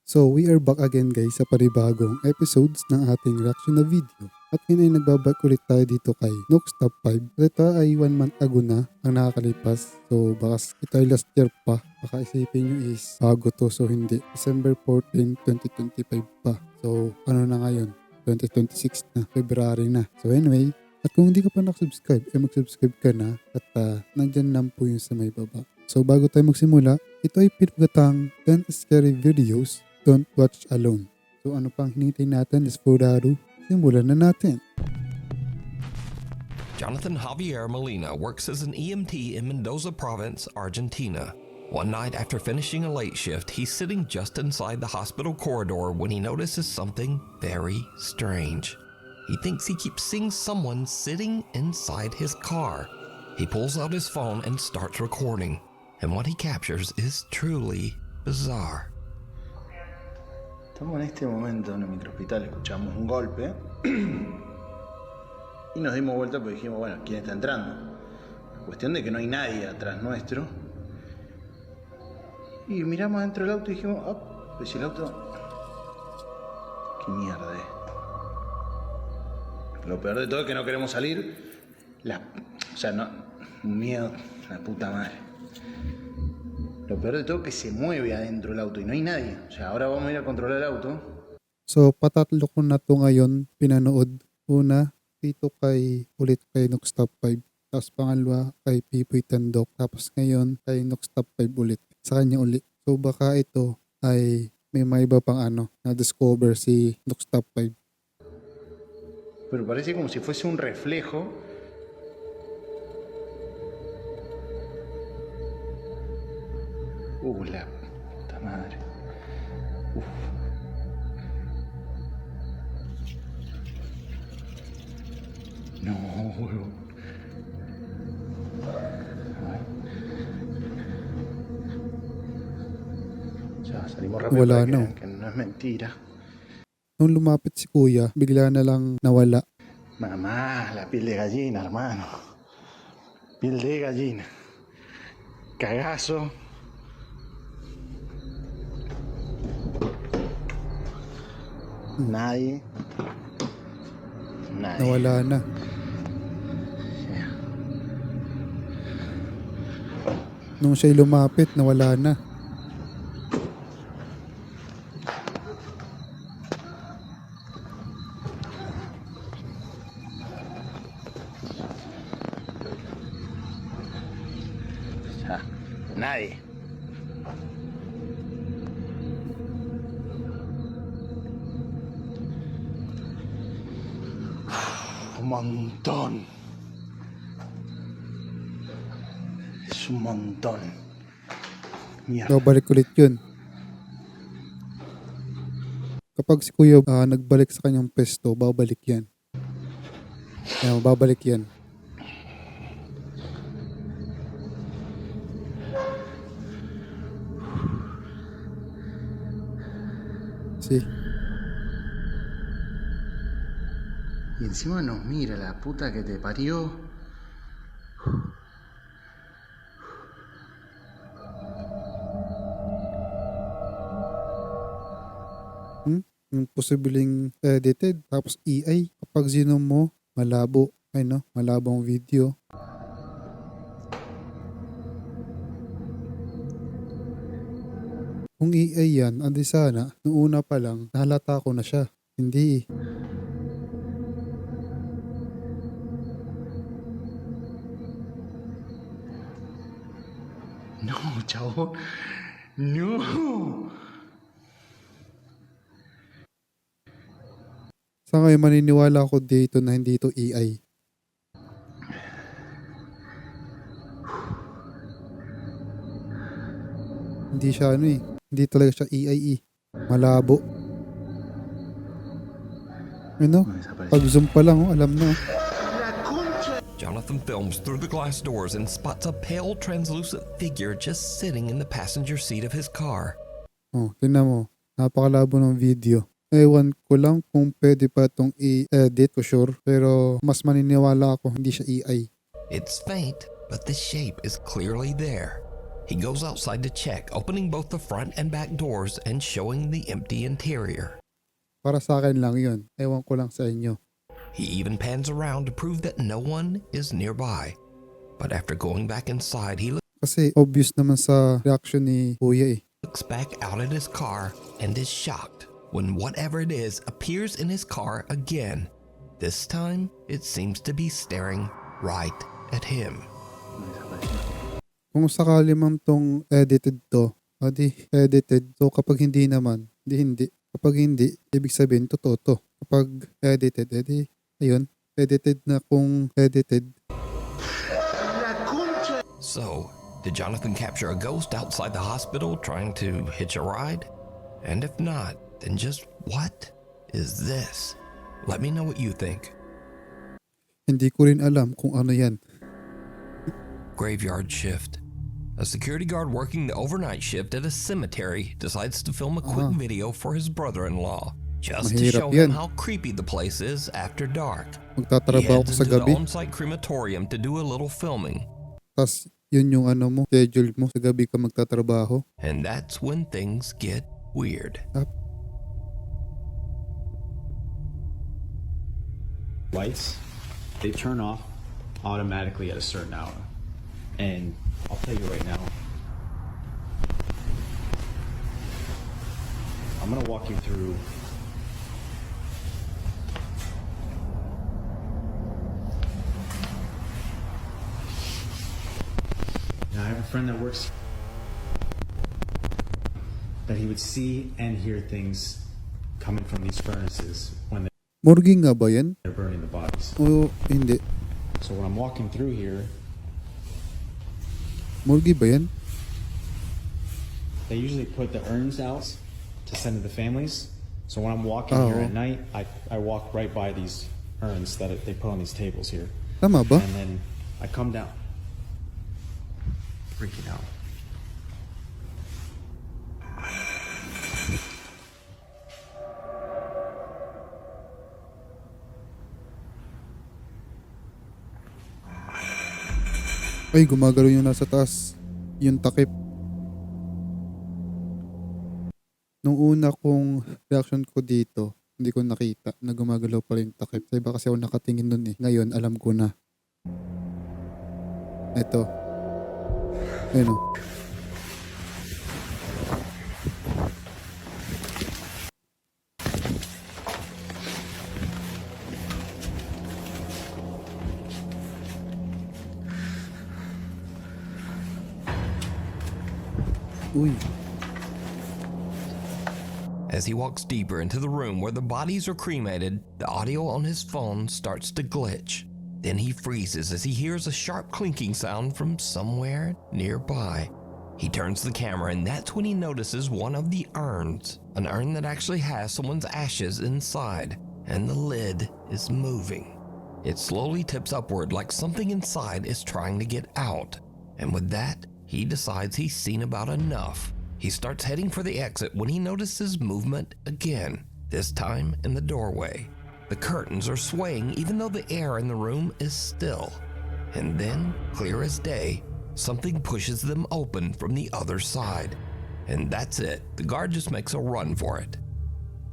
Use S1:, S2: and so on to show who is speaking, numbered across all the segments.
S1: So we are back again guys sa panibagong episodes ng ating reaction na video. At ngayon ay nagbabalik ulit tayo dito kay Nook's Top 5. At ito ay 1 month ago na ang nakakalipas. So baka ito ay last year pa. Baka isipin nyo is bago to, so hindi. December 14, 2025 pa. So ano na ngayon? 2026 na. February na. So anyway, at kung hindi ka pa nakasubscribe, mag-subscribe ka na. At nandyan lang po yung sa may baba. So bago tayo magsimula, ito ay pinugatang 10 scary videos don't watch alone. So ano pang hinintay natin is Furaro. Simulan na natin.
S2: Jonathan Javier Molina works as an EMT in Mendoza Province, Argentina. One night after finishing a late shift, he's sitting just inside the hospital corridor when he notices something very strange. He thinks he keeps seeing someone sitting inside his car. He pulls out his phone and starts recording. And what he captures is truly bizarre.
S3: Estamos en este momento en el microhospital, escuchamos un golpe y nos dimos vuelta porque dijimos, bueno, ¿quién está entrando? Cuestión de que no hay nadie atrás nuestro. Y miramos dentro del auto y dijimos, oh, pues si el auto... ¿Qué mierda es? Lo peor de todo es que no queremos salir. O sea, no, un miedo, la puta madre. Lo peor de todo es que se mueve adentro del auto y no hay nadie. O sea, ahora vamos a ir a controlar el auto.
S1: So patatlo ko na to ngayon pinanood. Una, dito ulit kay Nook's Top 5. Tapos pangalawa kay EP.15 Doc. Tapos ngayon kay Nook's Top 5 ulit. Sa kanya ulit. So baka ito ay may iba pang na-discover si Nook's Top 5.
S3: Pero parece como si fuese un reflejo. La puta madre. Uf. No, huevo. Ya salimos rápido.
S1: Wala
S3: para
S1: na.
S3: que no es mentira.
S1: Nung lumapit si kuya, bigla na lang nawala.
S3: Mamá, la piel de gallina, hermano. Piel de gallina. Cagazo. Nadie.
S1: Nawala na. Nung siya'y lumapit, nawala na.
S3: Nadie. Un montón. Es un montón. Mierda.
S1: Babalik ulit yun. Kapag si kuya nagbalik sa kanyang pesto, babalik yan. Babalik yan. Sí.
S3: Y encima nos mira la puta que te parió.
S1: Yung posibleng edited. Tapos AI. Kapag zoom mo, malabo. Malabong video. Kung AI yan, andi sana, noong una pa lang, nahalata ko na siya. Hindi eh.
S3: No, chavo. No.
S1: Sa ngayon, maniniwala ako dito na hindi ito AI. Hindi siya Hindi talaga siya AI eh. Malabo. Pag zoom pa lang, alam na.
S2: Jonathan films through the glass doors and spots a pale, translucent figure just sitting in the passenger seat of his car.
S1: Tingnan mo. Napakalabo ng video. Ewan ko lang kung pwede pa itong i-edit ko sure. Pero mas maniniwala ako hindi siya AI.
S2: It's faint, but the shape is clearly there. He goes outside to check, opening both the front and back doors and showing the empty interior.
S1: Para sa akin lang yun. Ewan ko lang sa inyo.
S2: He even pans around to prove that no one is nearby. But after going back inside, he
S1: Kasi obvious naman sa reaction ni Kuya eh.
S2: looks back out at his car and is shocked when whatever it is appears in his car again. This time, it seems to be staring right at him.
S1: Kung sakali man tong edited to, di edited. So kapag hindi naman, hindi. Kapag hindi, ibig sabihin totoo to. Kapag edited, ayun, edited na kung edited.
S2: So, did Jonathan capture a ghost outside the hospital trying to hitch a ride? And if not, then just what is this? Let me know what you think.
S1: Hindi ko rin alam kung ano yan.
S2: Graveyard shift. A security guard working the overnight shift at a cemetery decides to film a quick video for his brother-in-law, just to
S1: Mahirap
S2: show
S1: yan.
S2: him how creepy the place is after dark. He
S1: Magtatrabaho ko
S2: heads
S1: sa
S2: into the
S1: gabi,
S2: on-site crematorium to do a little filming,
S1: tas yun yung ano mo, schedule mo, sa gabi ka magtatrabaho.
S2: and that's when things get weird.
S4: Lights, they turn off automatically at a certain hour. And I'll tell you right now, I'm gonna walk you through now. I have a friend that works that he would see and hear things coming from these furnaces when
S1: Morgue nga ba yan?
S4: they're burning the bodies.
S1: O hindi?
S4: So when I'm walking through here,
S1: Morgue ba yan?
S4: they usually put the urns out to send to the families. So when I'm walking here at night, I walk right by these urns that they put on these tables here.
S1: Tama ba?
S4: And then I come down. Freaking out.
S1: Ay, gumagalaw yung nasa taas. Yung takip. Nung una kong reaction ko dito, hindi ko nakita na gumagalaw pa rin yung takip. Sa iba kasi ako nakatingin nun eh. Ngayon, alam ko na. Ito. Ayun o. Uy.
S2: As he walks deeper into the room where the bodies are cremated, the audio on his phone starts to glitch. Then he freezes as he hears a sharp clinking sound from somewhere nearby. He turns the camera and that's when he notices one of the urns, an urn that actually has someone's ashes inside, and the lid is moving. It slowly tips upward like something inside is trying to get out. And with that, he decides he's seen about enough. He starts heading for the exit when he notices movement again, this time in the doorway. The curtains are swaying even though the air in the room is still. And then, clear as day, something pushes them open from the other side. And that's it. The guard just makes a run for it.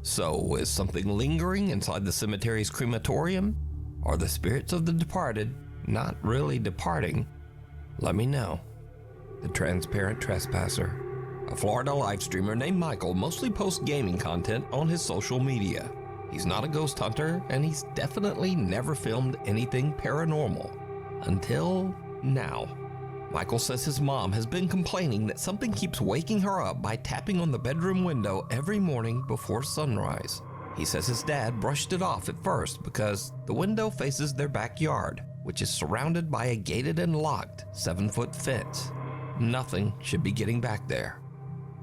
S2: So, is something lingering inside the cemetery's crematorium? Are the spirits of the departed not really departing? Let me know. The Transparent Trespasser, a Florida live streamer named Michael, mostly posts gaming content on his social media. He's not a ghost hunter, and he's definitely never filmed anything paranormal. Until now. Michael says his mom has been complaining that something keeps waking her up by tapping on the bedroom window every morning before sunrise. He says his dad brushed it off at first because the window faces their backyard, which is surrounded by a gated and locked 7-foot fence. Nothing should be getting back there.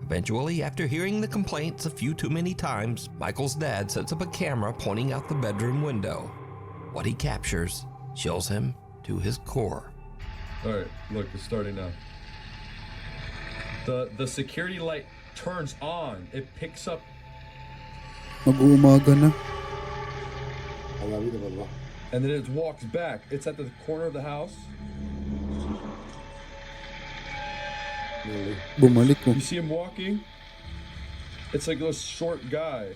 S2: Eventually, after hearing the complaints a few too many times, Michael's dad sets up a camera pointing out the bedroom window. What he captures chills him to his core.
S5: All right, look, it's starting now. The security light turns on. It picks up.
S1: Mag-uumaga na.
S5: And then it walks back. It's at the corner of the house.
S6: Really?
S1: Bumalik ko.
S5: You see him walking? It's like a short guy.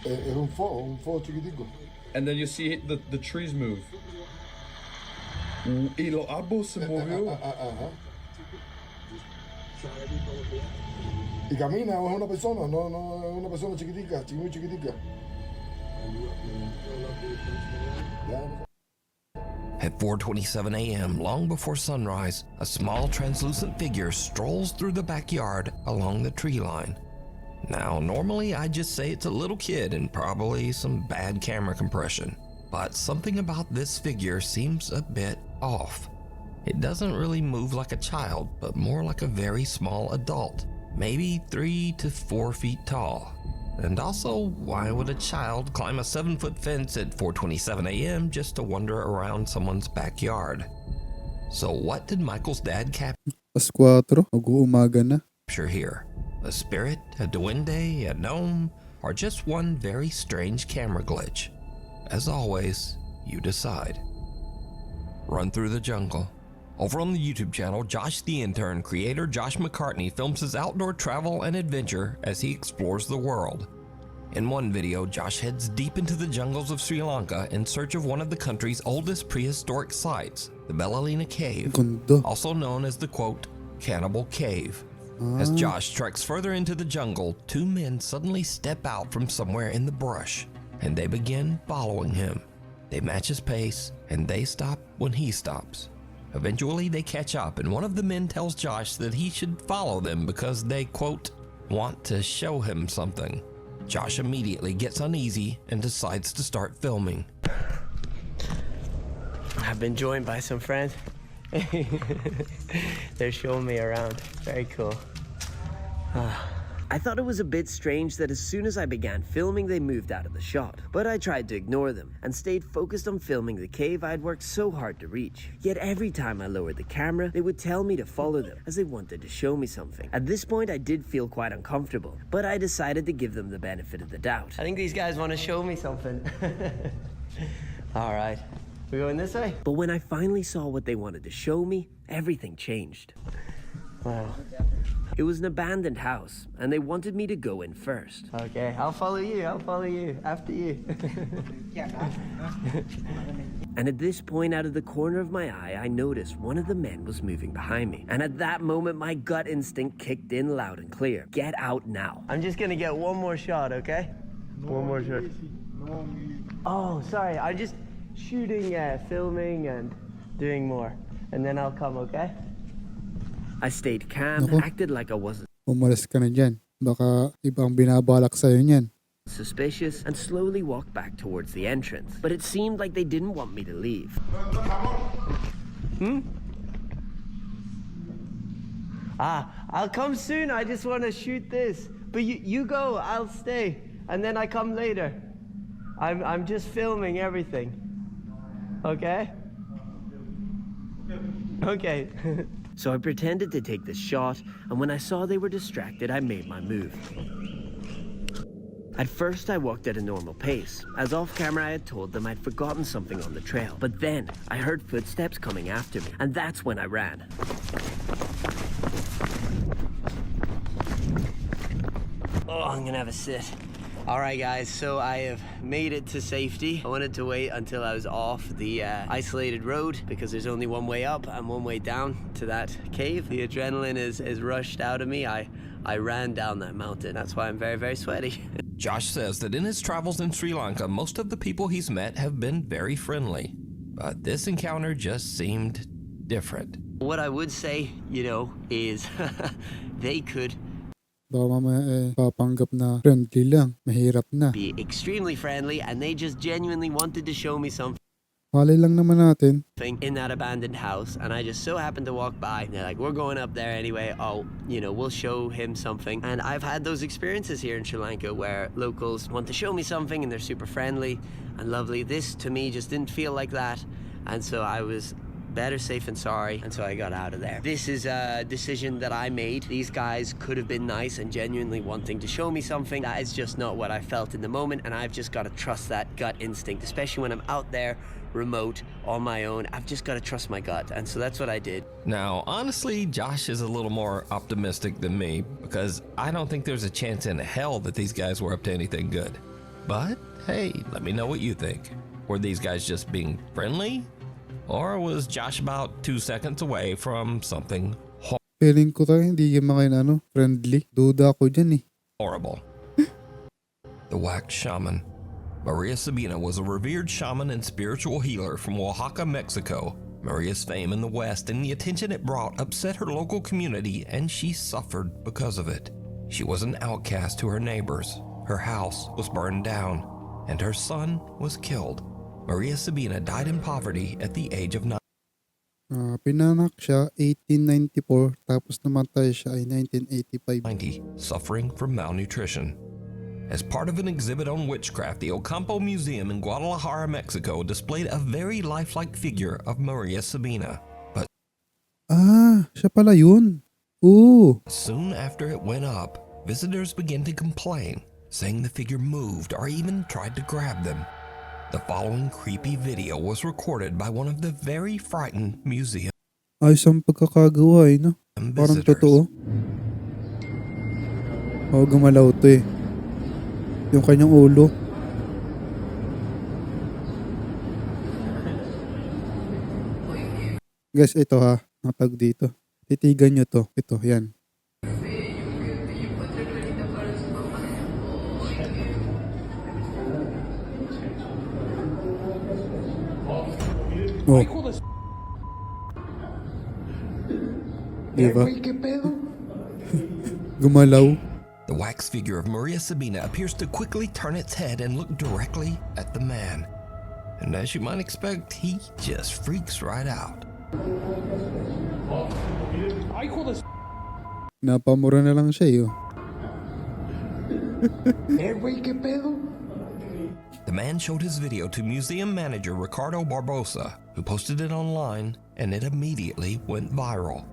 S6: Era un fo chiquitico.
S5: And then you see the trees move. Y los árboles se movió.
S6: Ajá. Y camina, es una persona, no es una persona chiquitica, muy chiquitica.
S2: At 4:27 a.m., long before sunrise, a small translucent figure strolls through the backyard along the tree line. Now, normally I'd just say it's a little kid and probably some bad camera compression, but something about this figure seems a bit off. It doesn't really move like a child, but more like a very small adult, maybe 3 to 4 feet tall. And also, why would a child climb a 7-foot fence at 4:27 a.m. just to wander around someone's backyard? So what did Michael's dad
S1: Pas 4, mag-uumaga na.
S2: capture here? A spirit, a duende, a gnome, or just one very strange camera glitch? As always, you decide. Run through the jungle. Over on the YouTube channel, Josh the Intern creator Josh McCartney films his outdoor travel and adventure as he explores the world. In one video, Josh heads deep into the jungles of Sri Lanka in search of one of the country's oldest prehistoric sites, the Belalina Cave,
S1: Ganda.
S2: also known as the quote, Cannibal Cave. As Josh treks further into the jungle, 2 men suddenly step out from somewhere in the brush, and they begin following him. They match his pace, and they stop when he stops. Eventually, they catch up, and one of the men tells Josh that he should follow them because they, quote, want to show him something. Josh immediately gets uneasy and decides to start filming.
S7: I've been joined by some friends. They're showing me around. Very cool. I thought it was a bit strange that as soon as I began filming, they moved out of the shot. But I tried to ignore them and stayed focused on filming the cave I'd worked so hard to reach. Yet every time I lowered the camera, they would tell me to follow them as they wanted to show me something. At this point, I did feel quite uncomfortable, but I decided to give them the benefit of the doubt. I think these guys want to show me something. All right. We're going this way? But when I finally saw what they wanted to show me, everything changed. Wow. It was an abandoned house, and they wanted me to go in first. Okay, I'll follow you, after you. And at this point, out of the corner of my eye, I noticed one of the men was moving behind me. And at that moment, my gut instinct kicked in loud and clear. Get out now. I'm just gonna get one more shot, okay? One more shot. Oh, sorry, I'm just shooting, filming, and doing more. And then I'll come, okay? I stayed calm, acted like I wasn't
S1: Umalis ka na dyan. Baka ibang binabalak sa'yo niyan.
S7: suspicious, and slowly walked back towards the entrance. But it seemed like they didn't want me to leave. I'll come soon. I just want to shoot this. But you go, I'll stay. And then I come later. I'm just filming everything. Okay? Okay. So I pretended to take this shot, and when I saw they were distracted, I made my move. At first, I walked at a normal pace, as off camera I had told them I'd forgotten something on the trail. But then, I heard footsteps coming after me, and that's when I ran. Oh, I'm gonna have a sit. All right, guys, so I have made it to safety. I wanted to wait until I was off the isolated road because there's only one way up and one way down to that cave. The adrenaline is rushed out of me. I ran down that mountain. That's why I'm very, very sweaty.
S2: Josh says that in his travels in Sri Lanka, most of the people he's met have been very friendly. But this encounter just seemed different.
S7: What I would say, is they could
S1: Baka mamaya papanggap na friendly lang, mahirap na.
S7: be extremely friendly, and they just genuinely wanted to show me something
S1: Malay lang naman natin.
S7: in that abandoned house, and I just so happened to walk by. They're like, we're going up there anyway. Oh, we'll show him something. And I've had those experiences here in Sri Lanka where locals want to show me something and they're super friendly and lovely. This, to me, just didn't feel like that. And so I was better safe than sorry, and so I got out of there. This is a decision that I made. These guys could have been nice and genuinely wanting to show me something. That is just not what I felt in the moment, and I've just got to trust that gut instinct, especially when I'm out there remote on my own. I've just got to trust my gut, and so that's what I did.
S2: Now, honestly, Josh is a little more optimistic than me because I don't think there's a chance in hell that these guys were up to anything good. But hey, let me know what you think. Were these guys just being friendly? Or was Josh about 2 seconds away from something
S1: Feeling ko tayo hindi yung mga friendly. Duda ako dyan eh.
S2: horrible? The wax shaman. Maria Sabina was a revered shaman and spiritual healer from Oaxaca, Mexico. Maria's fame in the West and the attention it brought upset her local community, and she suffered because of it. She was an outcast to her neighbors. Her house was burned down, and her son was killed. Maria Sabina died in poverty at the age of 9.
S1: Pinanak siya 1894 tapos namatay siya ay 1985.
S2: Suffering from malnutrition. As part of an exhibit on witchcraft, the Ocampo Museum in Guadalajara, Mexico displayed a very lifelike figure of Maria Sabina. But
S1: Siya pala yun. Oo.
S2: soon after it went up, visitors began to complain, saying the figure moved or even tried to grab them. The following creepy video was recorded by one of the very frightened museum
S1: Ayos ang pagkakagawa no? Parang
S2: visitors.
S1: totoo. Gumalaw to eh. Yung kanyang ulo. Guys, ito ha. Napag dito. Titigan nyo to. Ito, yan. Oh. Diba? Gumalaw.
S2: The wax figure of Maria Sabina appears to quickly turn its head and look directly at the man. And as you might expect, he just freaks right out.
S1: Napamura na lang siya eh.
S2: The man showed his video to museum manager Ricardo Barbosa, who posted it online, and it immediately went viral.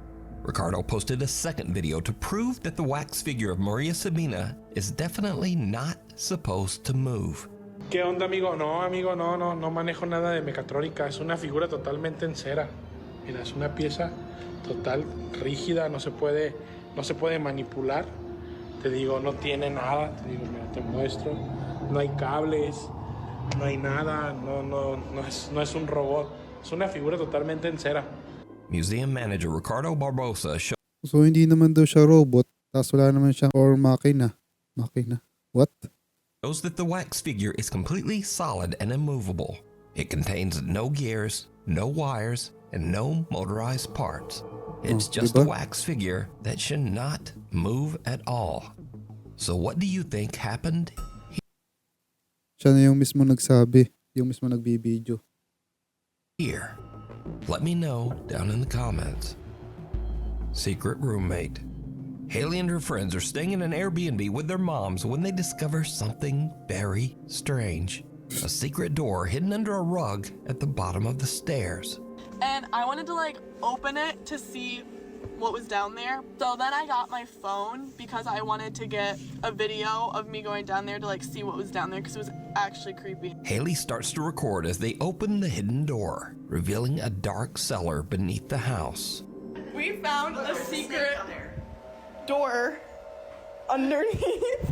S2: Ricardo posted a second video to prove that the wax figure of Maria Sabina is definitely not supposed to move.
S8: ¿Qué onda, amigo? No, amigo, no manejo nada de mecatrónica. Es una figura totalmente en cera. Mira, es una pieza total rígida, no se puede manipular. Te digo, no tiene nada. Te digo, mira, te muestro. No hay cables, no hay nada. No es un robot. Es una figura totalmente en cera.
S2: Museum manager Ricardo Barbosa
S1: So, hindi naman daw siya robot. Tapos wala naman siya or makina. Makina. What?
S2: shows that the wax figure is completely solid and immovable. It contains no gears, no wires, and no motorized parts. It's just a
S1: diba?
S2: wax figure that should not move at all. So what do you think happened
S1: Siya na yung mismo nagsabi. Yung mismo nagbibideo.
S2: here? Let me know down in the comments. Secret roommate. Haley and her friends are staying in an Airbnb with their moms when they discover something very strange. A secret door hidden under a rug at the bottom of the stairs.
S9: And I wanted to open it to see what was down there. So then I got my phone because I wanted to get a video of me going down there to see what was down there because it was actually creepy.
S2: Haley starts to record as they open the hidden door, revealing a dark cellar beneath the house.
S9: We found a secret door underneath.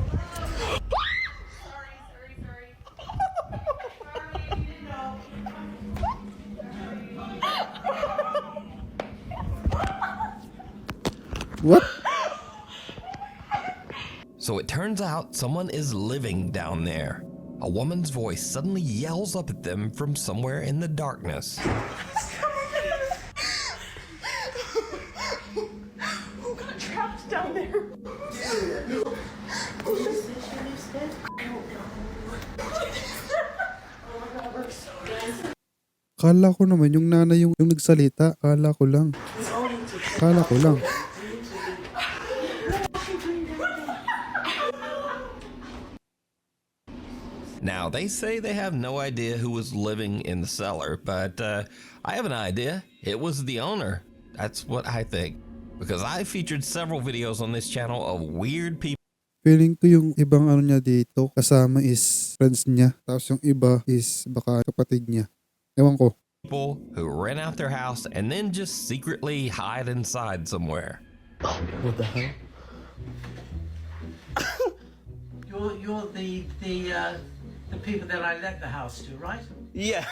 S1: What?
S2: So it turns out someone is living down there. A woman's voice suddenly yells up at them from somewhere in the darkness.
S9: Who got trapped down there?
S1: Kala ko naman yung nanay yung nagsalita. Kala ko lang.
S2: Now, they say they have no idea who was living in the cellar, but I have an idea. It was the owner. That's what I think. Because I featured several videos on this channel of weird people
S1: Feeling ko yung ibang ano niya dito, kasama is friends niya. Tapos yung iba is baka kapatid niya. Ewan ko.
S2: who rent out their house and then just secretly hide inside somewhere.
S1: What the hell?
S10: You're the people that I let the house to, right?
S7: Yeah.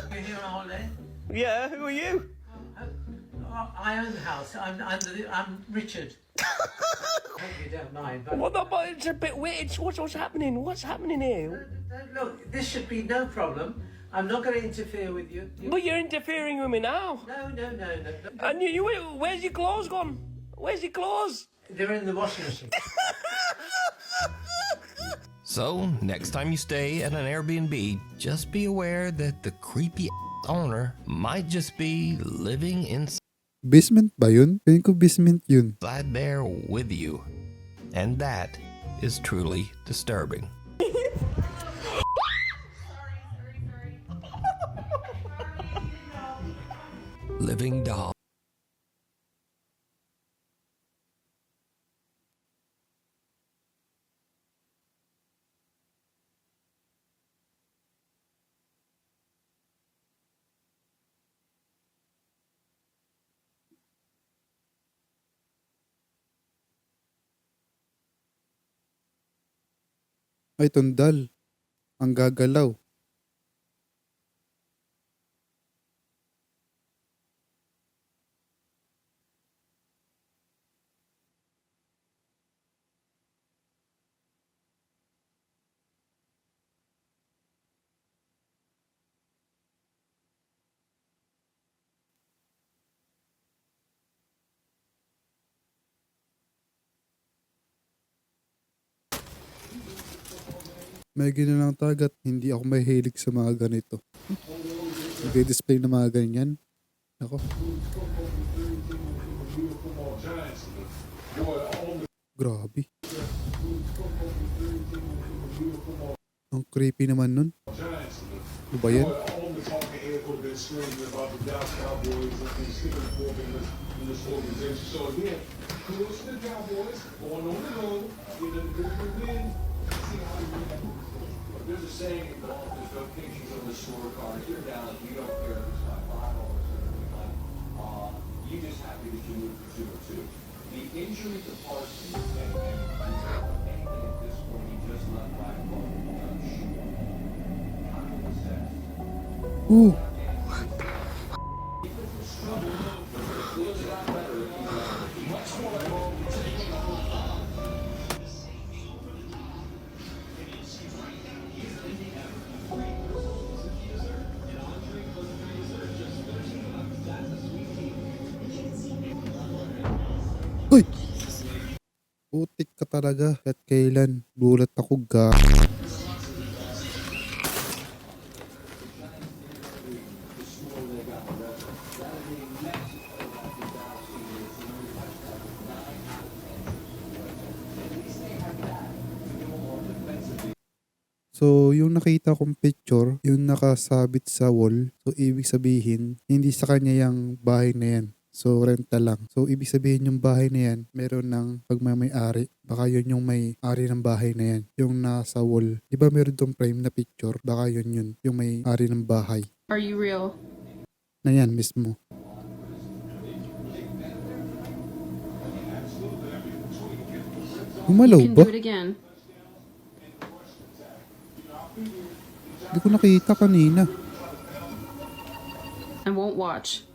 S10: You're here all day.
S7: Yeah, who are you?
S10: I own the house. I'm Richard. Hope you don't mind, but
S7: Well, no, but it's a bit weird. What's happening? What's happening here?
S10: look, this should be no problem. I'm not going to interfere with you.
S7: But you're interfering with me now.
S10: No.
S7: And you where's your clothes gone? Where's your clothes?
S10: They're in the washing machine.
S2: So, next time you stay at an Airbnb, just be aware that the creepy owner might just be living
S1: Basement ba yun? Feeling ko basement yun.
S2: inside there with you. And that is truly disturbing. Living doll.
S1: Ay, tundal. Ang gagalaw. May ginalang tagat, hindi ako mahilig sa mga ganito. Nag-display na mga ganyan. Ako. Grabe. Ang creepy naman nun. Ano ba yan?
S11: There's a saying in golf, there's no pictures on the scorecard. If you're down, you don't care if it's by 5 or something like you just happy that you moved to 2 or 2. The injury to Parsons and anything at this point, he just left by a ball unsure. How do you assess?
S1: Ooh. Uy! Putik ka talaga. At kailan? Gulat ako ga. So, yung nakita kong picture, yung nakasabit sa wall, so ibig sabihin, hindi sa kanya yung bahay na yan. So, renta lang. So, ibig sabihin yung bahay na yan, meron ng pagmamayari. Baka yun yung may-ari ng bahay na yan. Yung nasa wall. Di ba meron tong frame na picture? Baka yun yung may-ari ng bahay.
S9: Are you real?
S1: Na yan mismo. Gumalaw ba?
S9: it again.
S1: Hindi ko nakita kanina.
S9: I won't watch.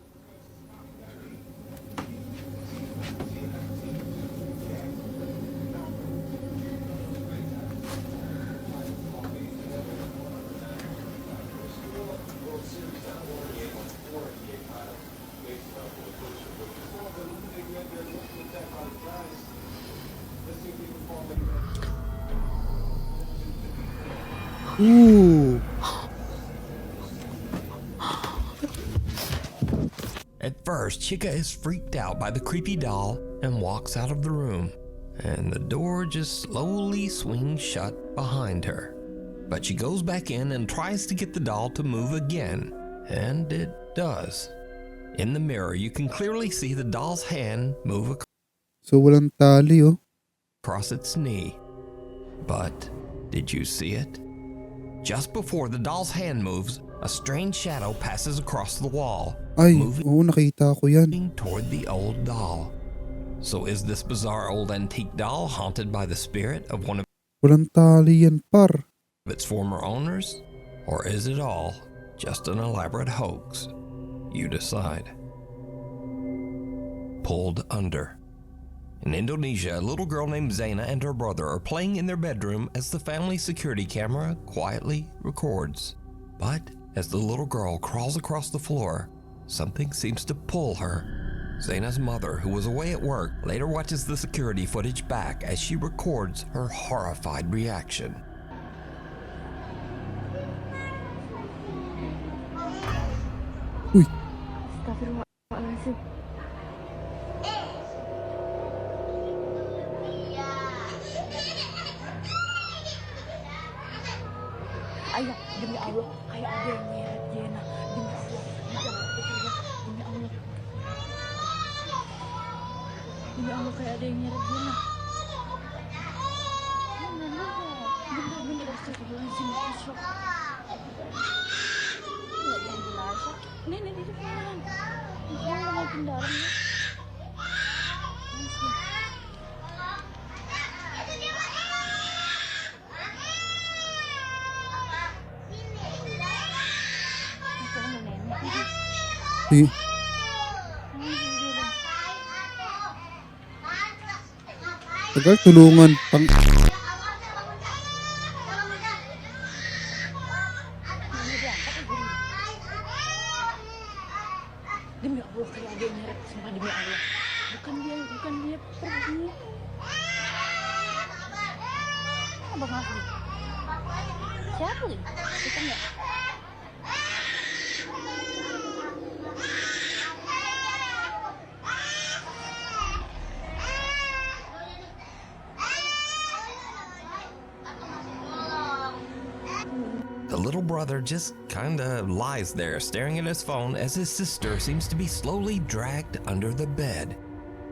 S1: Ooh.
S2: At first, Chica is freaked out by the creepy doll and walks out of the room, and the door just slowly swings shut behind her. But she goes back in and tries to get the doll to move again, and it does. In the mirror, you can clearly see the doll's hand move
S1: So walang tali oh.
S2: across its knee. But did you see it? Just before the doll's hand moves, a strange shadow passes across the wall,
S1: Ay,
S2: moving
S1: oo, nakita ko yan.
S2: toward the old doll. So is this bizarre old antique doll haunted by the spirit of one of
S1: Walang tali yan, par.
S2: its former owners? Or is it all just an elaborate hoax? You decide. Pulled under. In Indonesia, a little girl named Zaina and her brother are playing in their bedroom as the family security camera quietly records. But as the little girl crawls across the floor, something seems to pull her. Zaina's mother, who was away at work, later watches the security footage back as she records her horrified reaction.
S1: Uy,
S12: Ayah, demi Allah, kayak ada yang nyeret Jena. Demi Allah, jangan percaya. Demi Allah. Demi Allah, kayak ada yang nyeret Jena. Bener, astagfirullahaladzim. Nggak yang jelas. Nih, di depan. Jangan mau kendaraan.
S1: eh. Tagal tulungan pang...
S12: Demi Allah, kayak ada yang nyeret. Sumpah demi Allah. Bukan dia pergi. Abang Asli. Siapa nih? Kita nggak.
S2: The little brother just kinda lies there staring at his phone as his sister seems to be slowly dragged under the bed.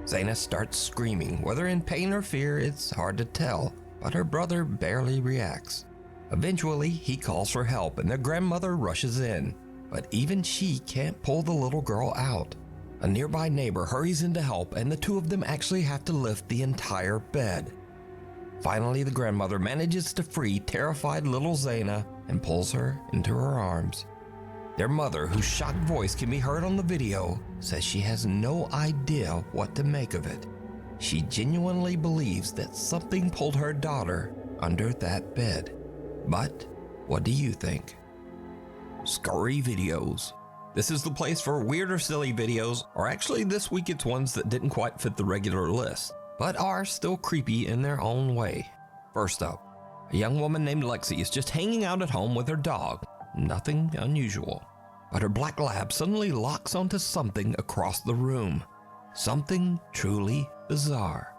S2: Zaina starts screaming, whether in pain or fear, it's hard to tell, but her brother barely reacts. Eventually, he calls for help and their grandmother rushes in, but even she can't pull the little girl out. A nearby neighbor hurries in to help and the two of them actually have to lift the entire bed. Finally, the grandmother manages to free terrified little Zaina and pulls her into her arms. Their mother, whose shocked voice can be heard on the video, says she has no idea what to make of it. She genuinely believes that something pulled her daughter under that bed. But what do you think? Scary videos. This is the place for weird or silly videos, or actually this week it's ones that didn't quite fit the regular list, but are still creepy in their own way. First up, a young woman named Lexi is just hanging out at home with her dog. Nothing unusual. But her black lab suddenly locks onto something across the room. Something truly bizarre.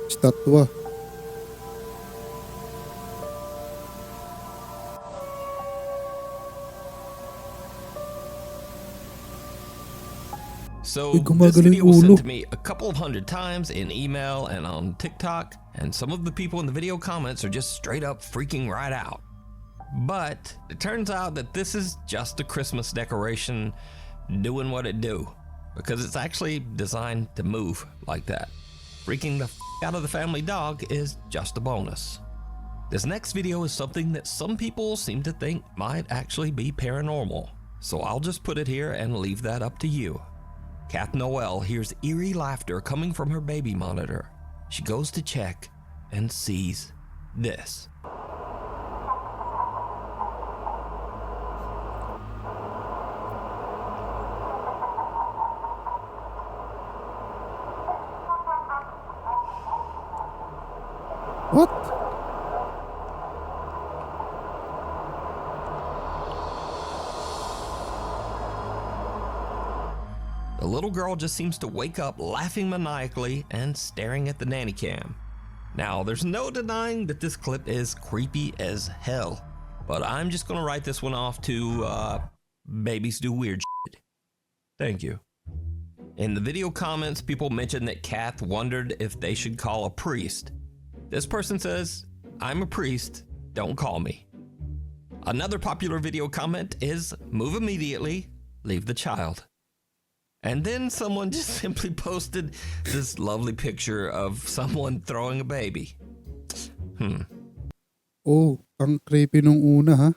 S1: Statwa.
S2: So
S1: Uy,
S2: this
S1: gumagalaw
S2: video
S1: yung
S2: was
S1: ulo.
S2: sent to me a couple of hundred times in email and on TikTok, and some of the people in the video comments are just straight up freaking right out. But it turns out that this is just a Christmas decoration doing what it do, because it's actually designed to move like that. Freaking the out of the family dog is just a bonus. This next video is something that some people seem to think might actually be paranormal, so I'll just put it here and leave that up to you. Kath Noel hears eerie laughter coming from her baby monitor. She goes to check and sees this.
S1: What?
S2: The little girl just seems to wake up laughing maniacally and staring at the nanny cam. Now, there's no denying that this clip is creepy as hell, but I'm just gonna write this one off to, babies do weird shit. Thank you. In the video comments, people mentioned that Kath wondered if they should call a priest. This person says, I'm a priest, don't call me. Another popular video comment is, move immediately, leave the child. And then someone just simply posted this lovely picture of someone throwing a baby.
S1: Oh, ang creepy nung una ha.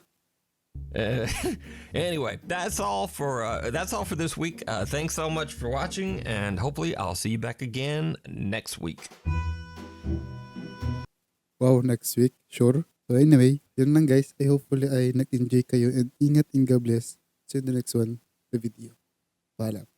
S2: Anyway, that's all for this week. Thanks so much for watching, and hopefully I'll see you back again next week.
S1: Wow, next week, sure. So anyway, yun lang guys. I hopefully ay nag-enjoy kayo and ingat and God bless. See you in the next one, the video. Paalam.